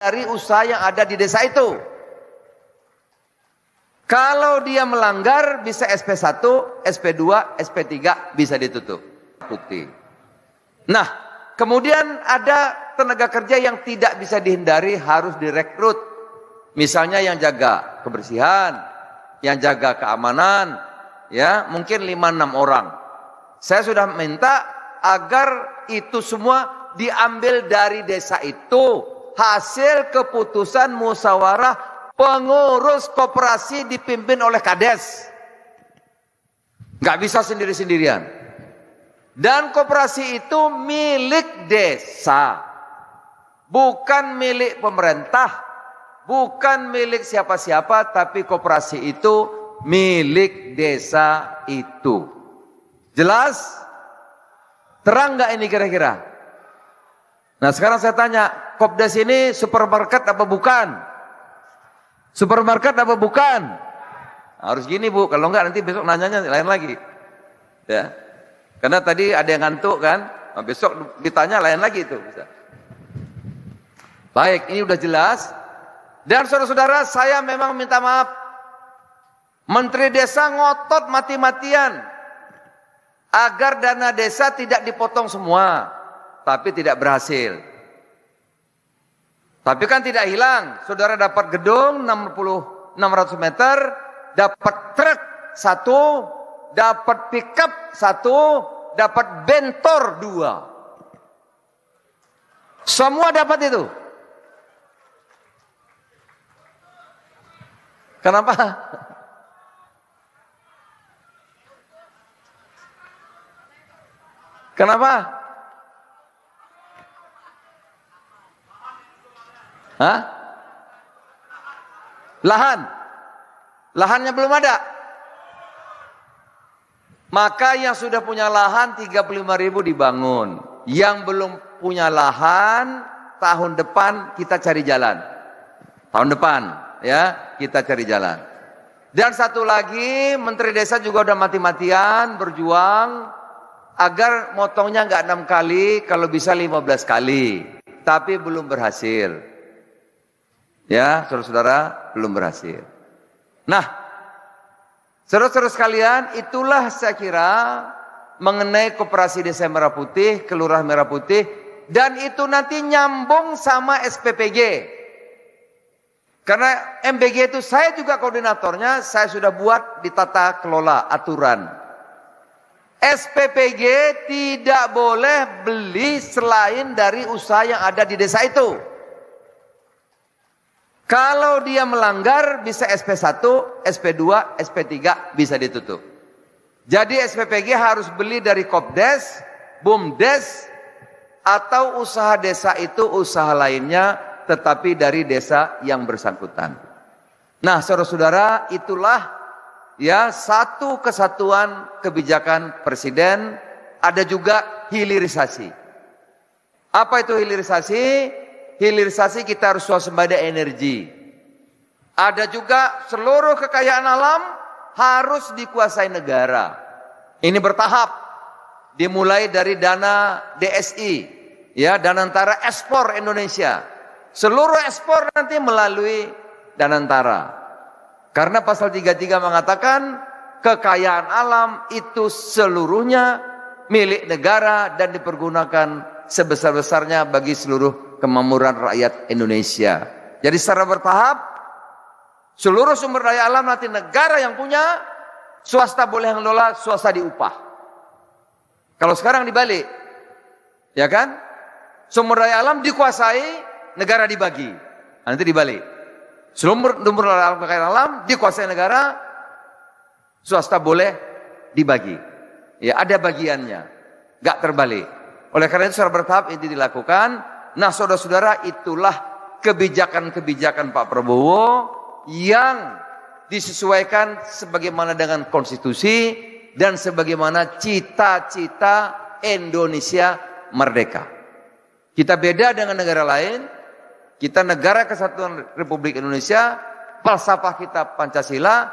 dari usaha yang ada di desa itu. Kalau dia melanggar bisa SP1, SP2, SP3 bisa ditutup. Bukti. Nah, kemudian ada tenaga kerja yang tidak bisa dihindari harus direkrut. Misalnya yang jaga kebersihan, yang jaga keamanan, ya mungkin 5-6 orang. Saya sudah minta agar itu semua diambil dari desa itu. Hasil keputusan musyawarah pengurus koperasi dipimpin oleh kades. Nggak bisa sendiri-sendirian. Dan koperasi itu milik desa. Bukan milik pemerintah. Bukan milik siapa-siapa. Tapi koperasi itu milik desa itu. Jelas? Terang nggak ini kira-kira? Nah sekarang saya tanya, Kopdes ini supermarket apa bukan? Supermarket apa bukan? Harus gini Bu, kalau enggak nanti besok nanyanya lain lagi. Ya. Karena tadi ada yang ngantuk kan, nah, besok ditanya lain lagi itu. Bisa. Baik, ini udah jelas. Dan saudara-saudara, saya memang minta maaf. Menteri Desa ngotot mati-matian agar dana desa tidak dipotong semua, tapi tidak berhasil. Tapi kan tidak hilang. Saudara dapat gedung 600 meter, dapat truk 1, dapat pickup 1, dapat bentor 2. Semua dapat itu. Kenapa? Kenapa? Hah? Lahannya belum ada. Maka yang sudah punya lahan 35.000 dibangun. Yang belum punya lahan tahun depan kita cari jalan. Tahun depan ya kita cari jalan. Dan satu lagi Menteri Desa juga udah mati-matian berjuang agar motongnya nggak 6 kali, kalau bisa 15 kali. Tapi belum berhasil. Ya, saudara-saudara, belum berhasil. Nah, saudara-saudara sekalian, itulah saya kira mengenai Koperasi Desa Merah Putih, Kelurahan Merah Putih, dan itu nanti nyambung sama SPPG. Karena MBG itu saya juga koordinatornya, saya sudah buat di tata kelola aturan. SPPG tidak boleh beli selain dari usaha yang ada di desa itu. Kalau dia melanggar bisa SP1, SP2, SP3 bisa ditutup. Jadi SPPG harus beli dari Kopdes, Bumdes, atau usaha desa itu usaha lainnya tetapi dari desa yang bersangkutan. Nah saudara-saudara, itulah ya satu kesatuan kebijakan Presiden. Ada juga hilirisasi. Apa itu hilirisasi? Hilirisasi kita harus swasembada energi. Ada juga seluruh kekayaan alam harus dikuasai negara. Ini bertahap. Dimulai dari dana DSI, ya, Danantara Ekspor Indonesia. Seluruh ekspor nanti melalui Danantara. Karena pasal 33 mengatakan kekayaan alam itu seluruhnya milik negara dan dipergunakan sebesar-besarnya bagi seluruh kemakmuran rakyat Indonesia. Jadi secara bertahap, seluruh sumber daya alam nanti negara yang punya, swasta boleh mengelola, swasta diupah. Kalau sekarang dibalik, ya kan? Sumber daya alam dikuasai, negara dibagi. Nanti dibalik. Sumber daya alam dikuasai negara, swasta boleh dibagi. Ya ada bagiannya, gak terbalik. Oleh karena itu secara bertahap ini dilakukan. Nah saudara-saudara, itulah kebijakan-kebijakan Pak Prabowo yang disesuaikan sebagaimana dengan konstitusi dan sebagaimana cita-cita Indonesia merdeka. Kita beda dengan negara lain. Kita negara kesatuan Republik Indonesia, falsafah kita Pancasila,